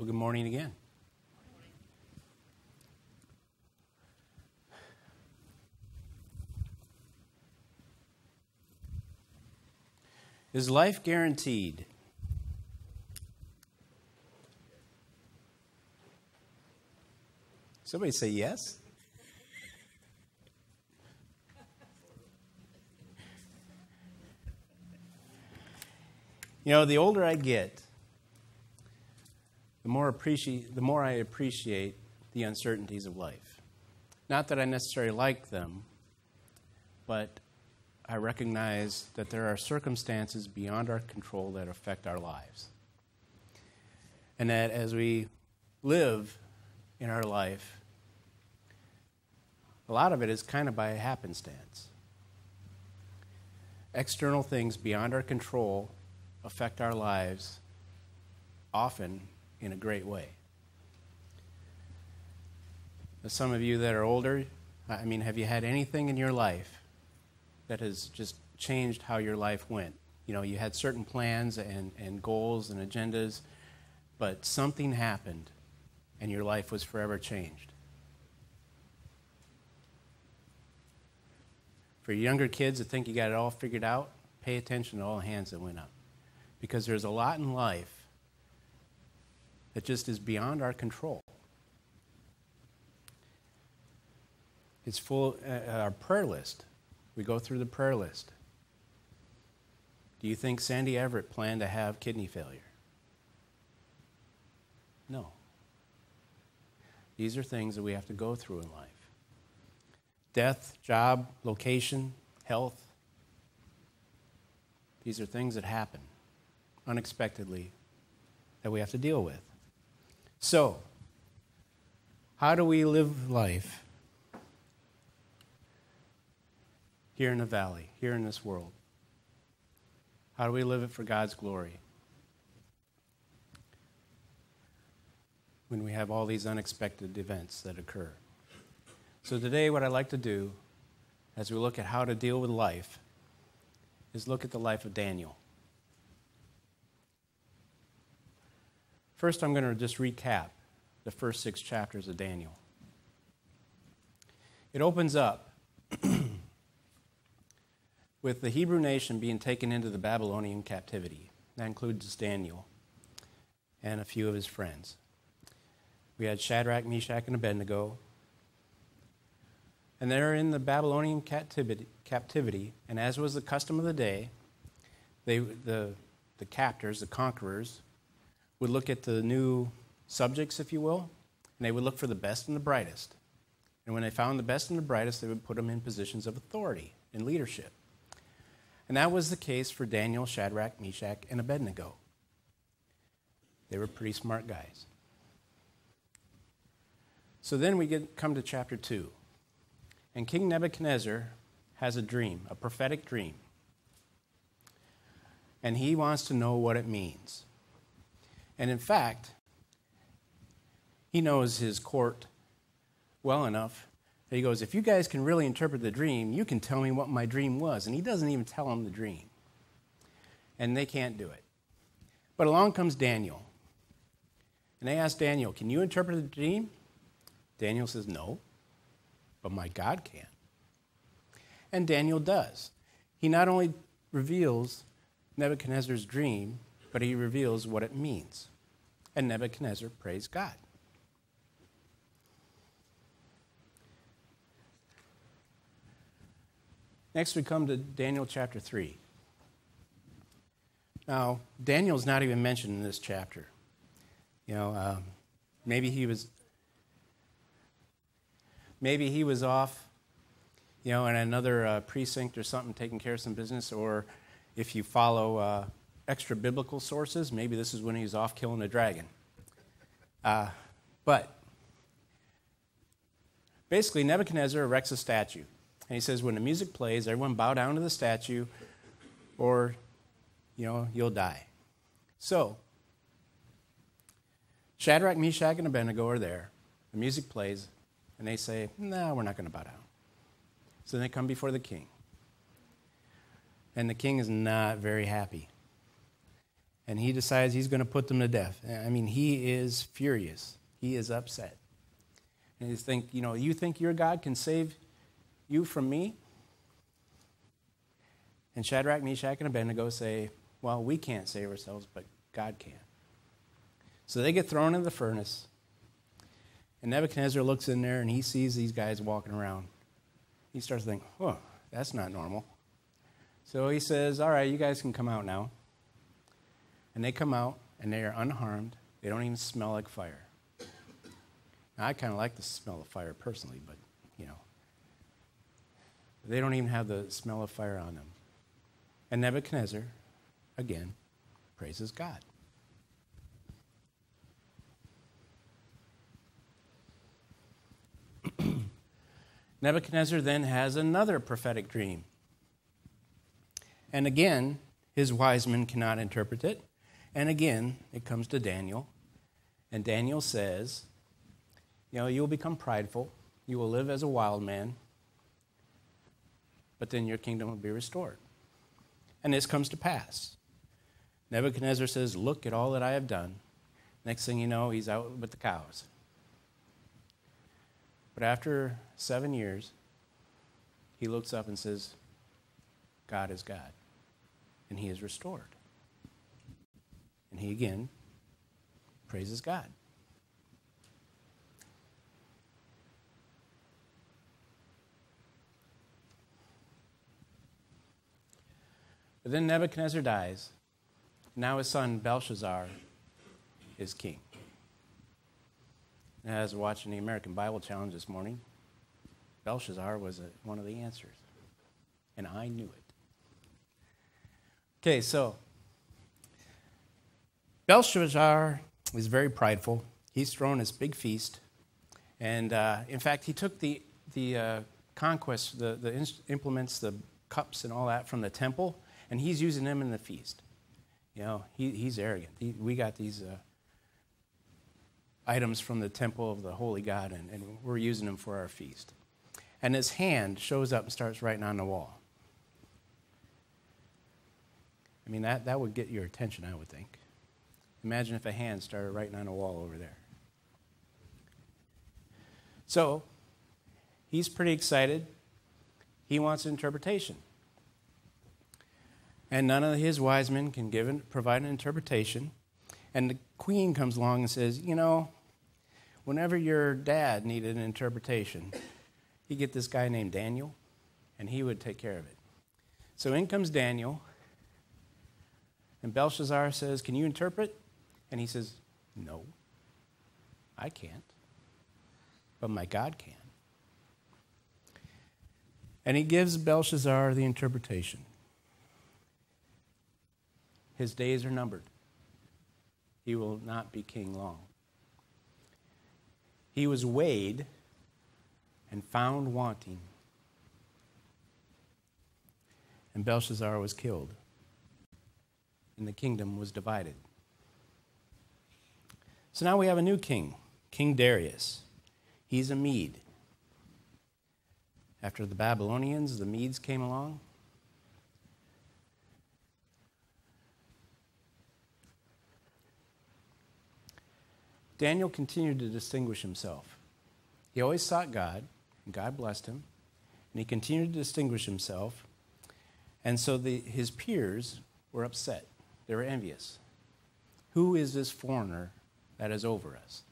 Well, good morning again. Is life guaranteed? Somebody say yes. You know, the older I get, the more I appreciate the uncertainties of life. Not that I necessarily like them, but I recognize that there are circumstances beyond our control that affect our lives. And that as we live in our life, a lot of it is kind of by happenstance. External things beyond our control affect our lives, often in a great way. As some of you that are older, have you had anything in your life that has just changed how your life went? You know, you had certain plans and goals and agendas, but something happened and your life was forever changed. For younger kids that think you got it all figured out, pay attention to all the hands that went up. Because there's a lot in life that just is beyond our control. It's full, our prayer list. We go through the prayer list. Do you think Sandy Everett planned to have kidney failure? No. These are things that we have to go through in life. Death, job, location, health. These are things that happen unexpectedly that we have to deal with. So, how do we live life here in the valley, here in this world? How do we live it for God's glory when we have all these unexpected events that occur? So today what I'd like to do, as we look at how to deal with life, is look at the life of Daniel. First, I'm going to just recap the first 6 chapters of Daniel. It opens up with the Hebrew nation being taken into the Babylonian captivity. That includes Daniel and a few of his friends. We had Shadrach, Meshach, and Abednego. And they're in the Babylonian captivity, and as was the custom of the day, the captors, the conquerors, would look at the new subjects, if you will, and they would look for the best and the brightest. And when they found the best and the brightest, they would put them in positions of authority and leadership. And that was the case for Daniel, Shadrach, Meshach, and Abednego. They were pretty smart guys. So then we come to chapter 2. And King Nebuchadnezzar has a dream, a prophetic dream. And he wants to know what it means. And in fact, he knows his court well enough that he goes, if you guys can really interpret the dream, you can tell me what my dream was. And he doesn't even tell them the dream. And they can't do it. But along comes Daniel. And they ask Daniel, can you interpret the dream? Daniel says, no, but my God can. And Daniel does. He not only reveals Nebuchadnezzar's dream, but he reveals what it means. And Nebuchadnezzar praised God. Next we come to Daniel chapter 3. Now, Daniel's not even mentioned in this chapter. You know, maybe he was off, you know, in another precinct or something, taking care of some business, or if you follow extra biblical sources, maybe this is when he's off killing a dragon. But basically, Nebuchadnezzar erects a statue. And he says, when the music plays, everyone bow down to the statue, or, you know, you'll die. So, Shadrach, Meshach, and Abednego are there. The music plays, and they say, no, we're not going to bow down. So they come before the king. And the king is not very happy. And he decides he's going to put them to death. I mean, he is furious. He is upset. And he's think, you think your God can save you from me? And Shadrach, Meshach, and Abednego say, well, we can't save ourselves, but God can. So they get thrown in the furnace. And Nebuchadnezzar looks in there and he sees these guys walking around. He starts thinking, oh, that's not normal. So he says, all right, you guys can come out now. And they come out and they are unharmed. They don't even smell like fire. Now, I kind of like the smell of fire personally, but, they don't even have the smell of fire on them. And Nebuchadnezzar, again, praises God. Nebuchadnezzar then has another prophetic dream. And again, his wise men cannot interpret it. And again, it comes to Daniel. And Daniel says, you will become prideful. You will live as a wild man. But then your kingdom will be restored. And this comes to pass. Nebuchadnezzar says, look at all that I have done. Next thing you know, he's out with the cows. But after 7 years, he looks up and says, God is God. And he is restored. And he again praises God. But then Nebuchadnezzar dies. Now his son Belshazzar is king. And as I was watching the American Bible Challenge this morning, Belshazzar was one of the answers. And I knew it. Okay, so Belshazzar is very prideful. He's thrown this big feast. And in fact, he took the conquest, the implements, the cups and all that from the temple, and he's using them in the feast. He's arrogant. We got these items from the temple of the holy God, and we're using them for our feast. And his hand shows up and starts writing on the wall. I mean, that would get your attention, I would think. Imagine if a hand started writing on a wall over there. So, he's pretty excited. He wants interpretation. And none of his wise men can provide an interpretation. And the queen comes along and says, whenever your dad needed an interpretation, you get this guy named Daniel, and he would take care of it. So in comes Daniel, and Belshazzar says, can you interpret? And he says, no, I can't, but my God can. And he gives Belshazzar the interpretation. His days are numbered. He will not be king long. He was weighed and found wanting. And Belshazzar was killed. And the kingdom was divided. So now we have a new king, King Darius. He's a Mede. After the Babylonians, the Medes came along. Daniel continued to distinguish himself. He always sought God, and God blessed him, and he continued to distinguish himself. And so his peers were upset. They were envious. Who is this foreigner that is over us?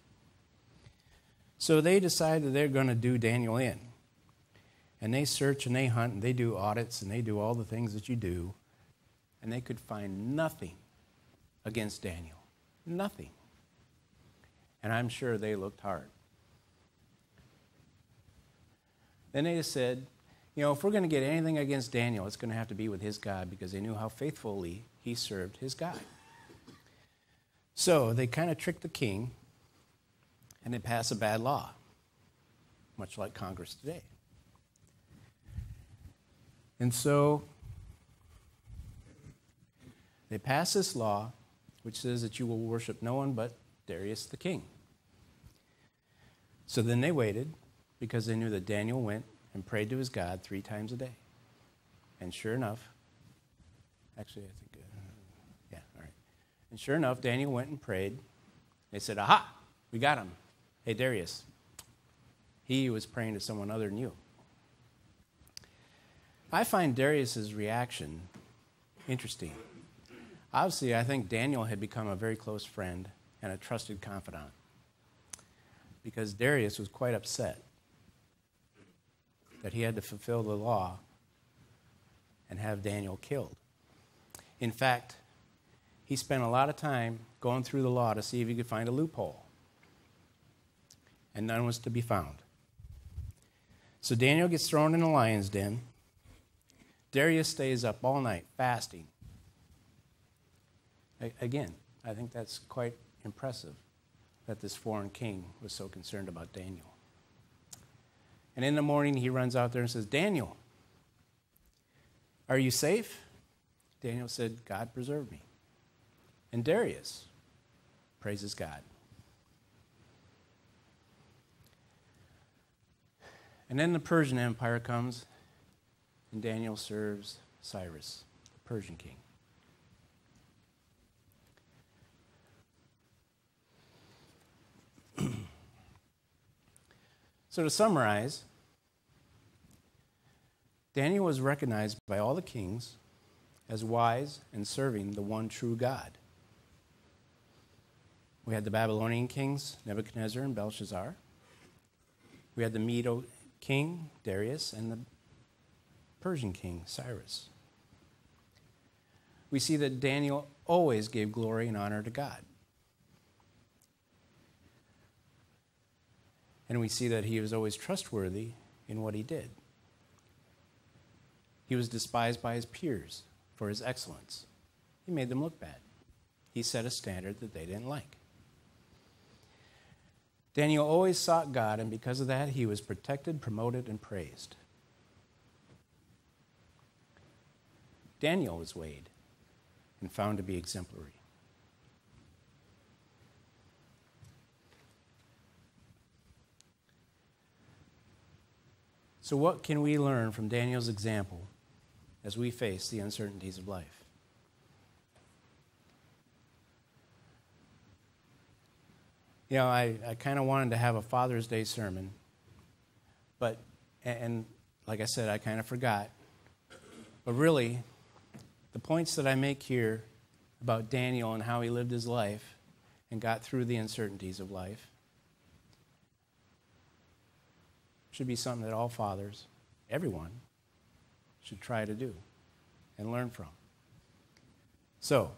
So they decided they're going to do Daniel in. And they search and they hunt and they do audits and they do all the things that you do. And they could find nothing against Daniel. Nothing. And I'm sure they looked hard. Then they just said, if we're going to get anything against Daniel, it's going to have to be with his God, because they knew how faithfully he served his God. So they kind of tricked the king, and they passed a bad law, much like Congress today. And so they passed this law, which says that you will worship no one but Darius the king. So then they waited, because they knew that Daniel went and prayed to his God 3 times a day. And sure enough, actually I think, all right. And sure enough, Daniel went and prayed. They said, aha, we got him. Hey, Darius, he was praying to someone other than you. I find Darius's reaction interesting. Obviously, I think Daniel had become a very close friend and a trusted confidant because Darius was quite upset that he had to fulfill the law and have Daniel killed. In fact, he spent a lot of time going through the law to see if he could find a loophole. And none was to be found. So Daniel gets thrown in the lion's den. Darius stays up all night fasting. Again, I think that's quite impressive that this foreign king was so concerned about Daniel. And in the morning, he runs out there and says, Daniel, are you safe? Daniel said, God preserve me. And Darius praises God. And then the Persian Empire comes, and Daniel serves Cyrus, the Persian king. So to summarize, Daniel was recognized by all the kings as wise and serving the one true God. We had the Babylonian kings, Nebuchadnezzar and Belshazzar. We had the Medo king, Darius, and the Persian king, Cyrus. We see that Daniel always gave glory and honor to God. And we see that he was always trustworthy in what he did. He was despised by his peers for his excellence. He made them look bad. He set a standard that they didn't like. Daniel always sought God, and because of that, he was protected, promoted, and praised. Daniel was weighed and found to be exemplary. So what can we learn from Daniel's example as we face the uncertainties of life? You know, I kind of wanted to have a Father's Day sermon, but, and like I said, I kind of forgot. But really, the points that I make here about Daniel and how he lived his life and got through the uncertainties of life should be something that all fathers, everyone, should try to do and learn from. So,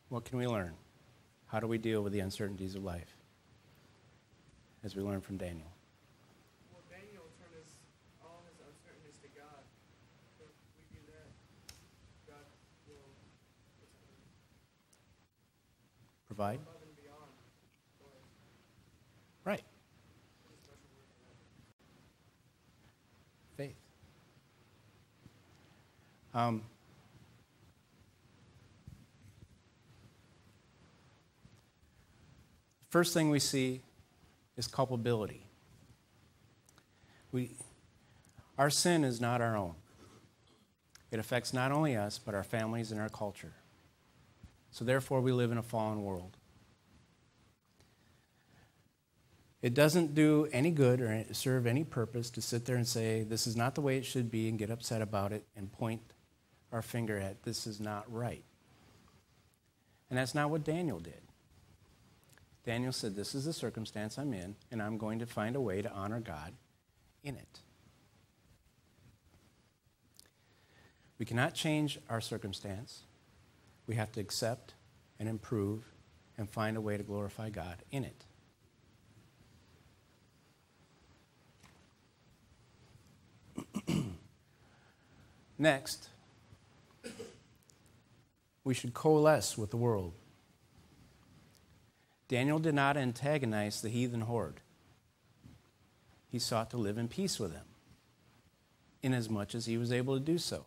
what can we learn? How do we deal with the uncertainties of life as we learn from Daniel? Well, Daniel turned all his uncertainties to God. If we do that, God will Provide? above and beyond. Right. Faith. First thing we see is culpability. Our sin is not our own. It affects not only us, but our families and our culture. So therefore, we live in a fallen world. It doesn't do any good or serve any purpose to sit there and say, this is not the way it should be, and get upset about it and point our finger at, this is not right. And that's not what Daniel did. Daniel said, this is the circumstance I'm in, and I'm going to find a way to honor God in it. We cannot change our circumstance. We have to accept and improve and find a way to glorify God in it. Next, we should coalesce with the world. Daniel did not antagonize the heathen horde. He sought to live in peace with them, inasmuch as he was able to do so.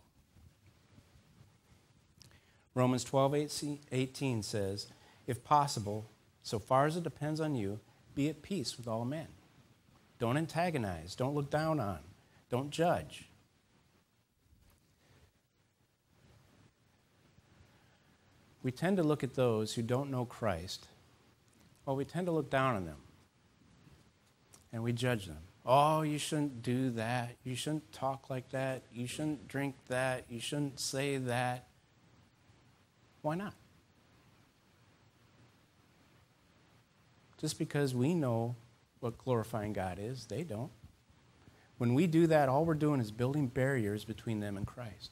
Romans 12:18 says, if possible, so far as it depends on you, be at peace with all men. Don't antagonize. Don't look down on. Don't judge. we tend to look at those who don't know Christ. Well, we tend to look down on them. And we judge them. Oh, you shouldn't do that. You shouldn't talk like that. You shouldn't drink that. You shouldn't say that. Why not? Just because we know what glorifying God is, they don't. When we do that, all we're doing is building barriers between them and Christ.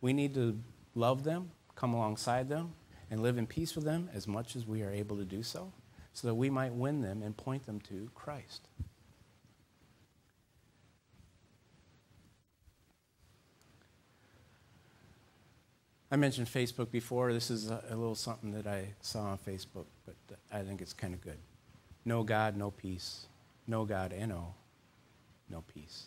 We need to love them, come alongside them, and live in peace with them as much as we are able to do so that we might win them and point them to Christ. I mentioned Facebook before. This is a little something that I saw on Facebook, but I think it's kind of good. No God, no peace. No God, N-O, no peace.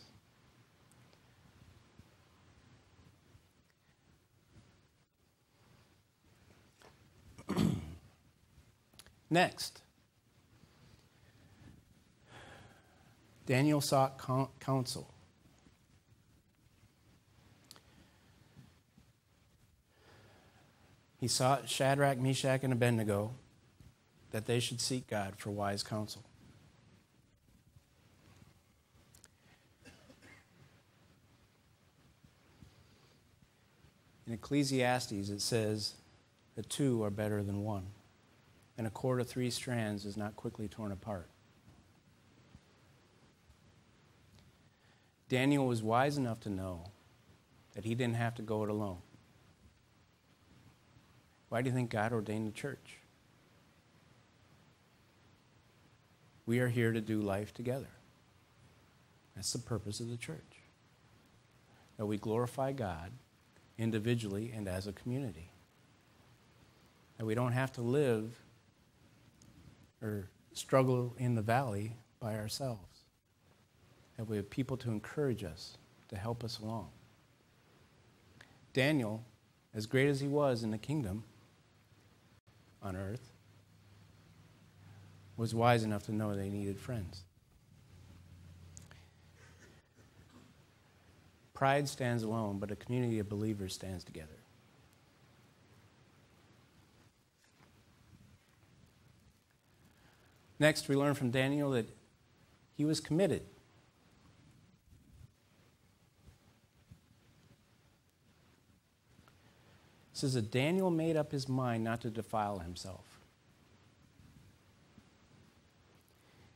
Next, Daniel sought counsel. He sought Shadrach, Meshach, and Abednego that they should seek God for wise counsel. In Ecclesiastes, it says that two are better than one, and a cord of 3 strands is not quickly torn apart. Daniel was wise enough to know that he didn't have to go it alone. Why do you think God ordained the church? We are here to do life together. That's the purpose of the church. That we glorify God individually and as a community. That we don't have to live or struggle in the valley by ourselves. That we have people to encourage us, to help us along. Daniel, as great as he was in the kingdom on earth, was wise enough to know they needed friends. Pride stands alone, but a community of believers stands together. Next, we learn from Daniel that he was committed. It says that Daniel made up his mind not to defile himself.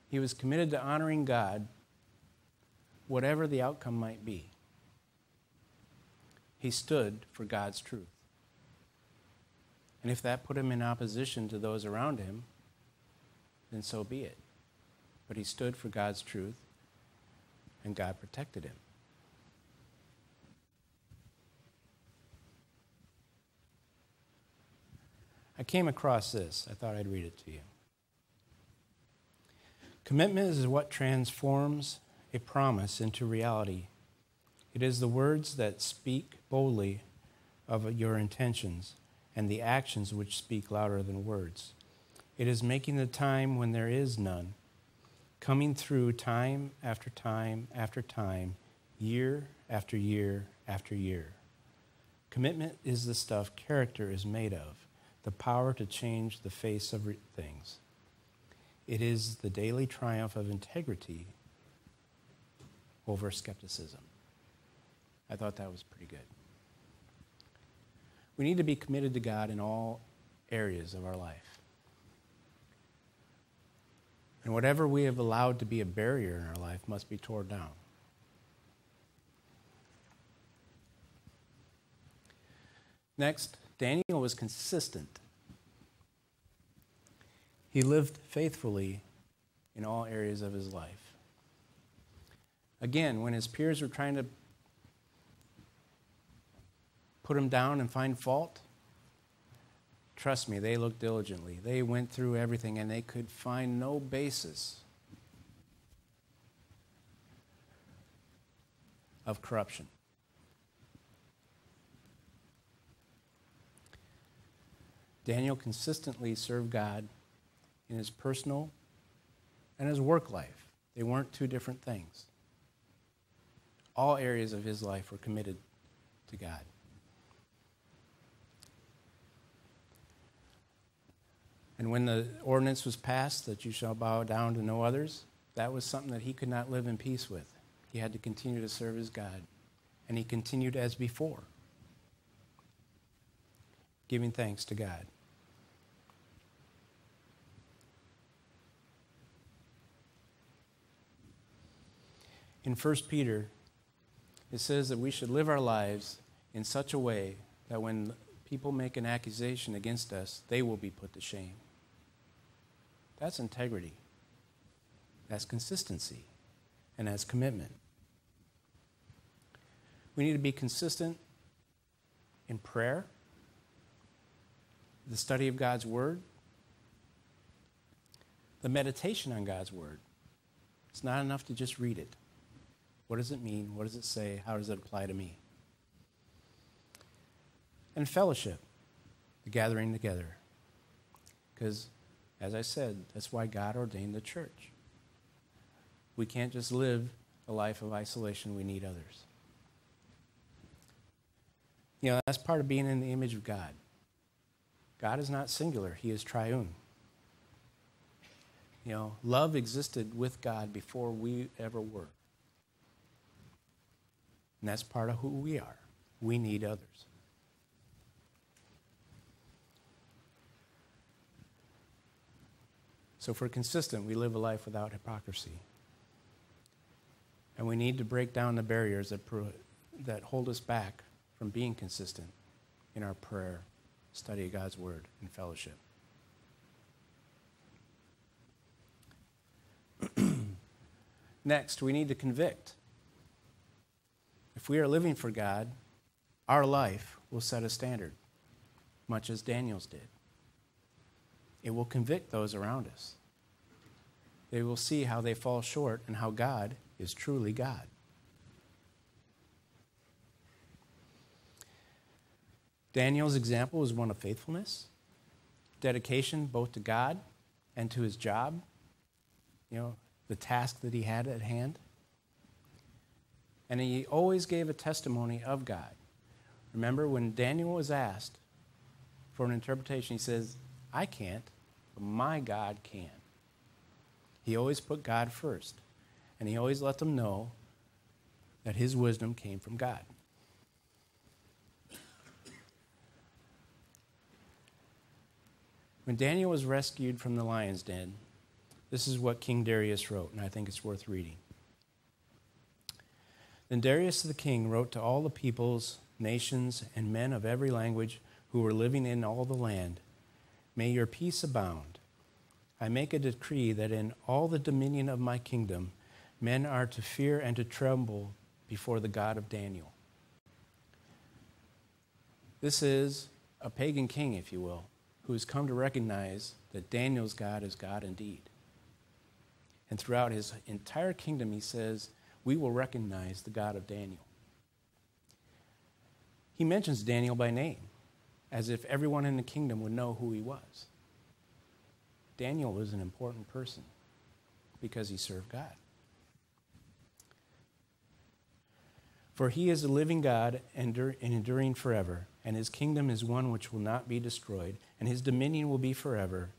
He was committed to honoring God, whatever the outcome might be. He stood for God's truth. And if that put him in opposition to those around him, then so be it. But he stood for God's truth, and God protected him. I came across this. I thought I'd read it to you. Commitment is what transforms a promise into reality. It is the words that speak boldly of your intentions and the actions which speak louder than words. It is making the time when there is none, coming through time after time after time, year after year after year. Commitment is the stuff character is made of, the power to change the face of things. It is the daily triumph of integrity over skepticism. I thought that was pretty good. We need to be committed to God in all areas of our life. And whatever we have allowed to be a barrier in our life must be torn down. Next, Daniel was consistent. He lived faithfully in all areas of his life. Again, when his peers were trying to put him down and find fault, trust me, they looked diligently. They went through everything and they could find no basis of corruption. Daniel consistently served God in his personal and his work life. They weren't two different things. All areas of his life were committed to God. And when the ordinance was passed that you shall bow down to no others, that was something that he could not live in peace with. He had to continue to serve his God. And he continued as before, giving thanks to God. In 1 Peter, it says that we should live our lives in such a way that when people make an accusation against us, they will be put to shame. That's integrity. That's consistency. And that's commitment. We need to be consistent in prayer, the study of God's Word, the meditation on God's Word. It's not enough to just read it. What does it mean? What does it say? How does it apply to me? And fellowship, the gathering together. Because, as I said, that's why God ordained the church. We can't just live a life of isolation. We need others. You know, that's part of being in the image of God. God is not singular. He is triune. You know, love existed with God before we ever were. And that's part of who we are. We need others. So if we're consistent, we live a life without hypocrisy. And we need to break down the barriers that hold us back from being consistent in our prayer, study of God's Word, and fellowship. Next, we need to convict. If we are living for God, our life will set a standard, much as Daniel's did. It will convict those around us. They will see how they fall short and how God is truly God. Daniel's example was one of faithfulness, dedication both to God and to his job, you know, the task that he had at hand. And he always gave a testimony of God. Remember, when Daniel was asked for an interpretation, he says, I can't, but my God can. He always put God first, and he always let them know that his wisdom came from God. When Daniel was rescued from the lion's den, this is what King Darius wrote, and I think it's worth reading. Then Darius the king wrote to all the peoples, nations, and men of every language who were living in all the land, may your peace abound. I make a decree that in all the dominion of my kingdom, men are to fear and to tremble before the God of Daniel. This is a pagan king, if you will, who has come to recognize that Daniel's God is God indeed. And throughout his entire kingdom, he says, we will recognize the God of Daniel. He mentions Daniel by name, as if everyone in the kingdom would know who he was. Daniel was an important person because he served God. For he is a living God and enduring forever, and his kingdom is one which will not be destroyed, and his dominion will be forever.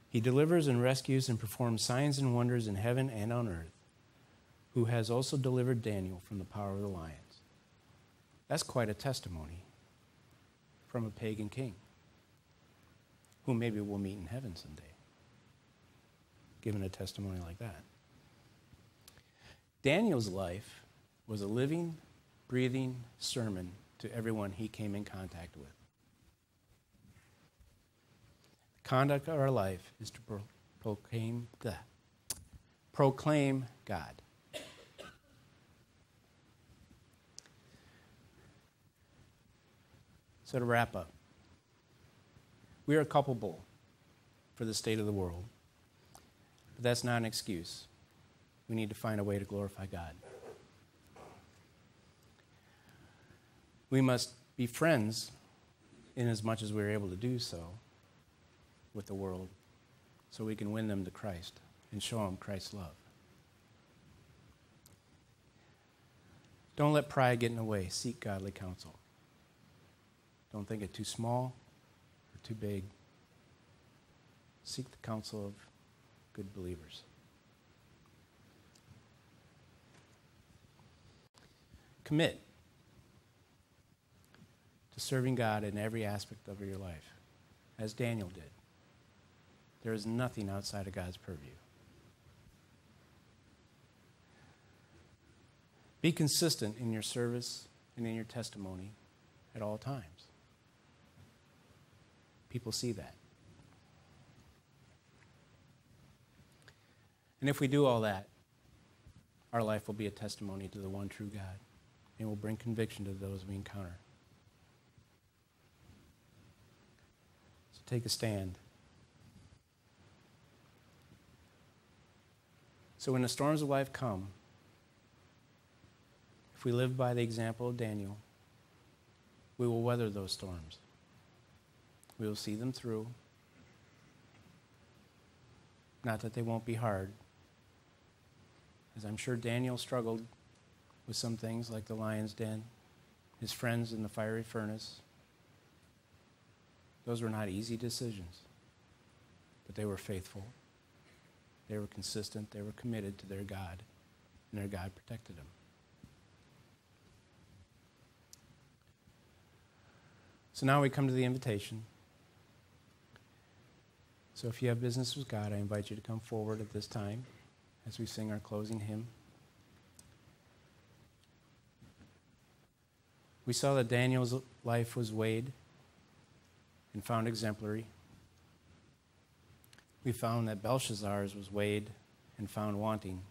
He delivers and rescues and performs signs and wonders in heaven and on earth, who has also delivered Daniel from the power of the lions. That's quite a testimony from a pagan king, who maybe we'll meet in heaven someday, given a testimony like that. Daniel's life was a living, breathing sermon to everyone he came in contact with. The conduct of our life is to proclaim God. So to wrap up, we are culpable for the state of the world, but that's not an excuse. We need to find a way to glorify God. We must be friends in as much as we're able to do so with the world, so we can win them to Christ and show them Christ's love. Don't let pride get in the way. Seek godly counsel. Don't think it too small or too big. Seek the counsel of good believers. Commit to serving God in every aspect of your life, as Daniel did. There is nothing outside of God's purview. Be consistent in your service and in your testimony at all times. People see that. And if we do all that, our life will be a testimony to the one true God, and will bring conviction to those we encounter. So take a stand. So when the storms of life come, if we live by the example of Daniel, we will weather those storms. We will see them through. Not that they won't be hard, as I'm sure Daniel struggled with some things like the lion's den, his friends in the fiery furnace. Those were not easy decisions, but they were faithful. They were consistent. They were committed to their God, and their God protected them. So now we come to the invitation. So if you have business with God, I invite you to come forward at this time as we sing our closing hymn. We saw that Daniel's life was weighed and found exemplary. We found that Belshazzar's was weighed and found wanting.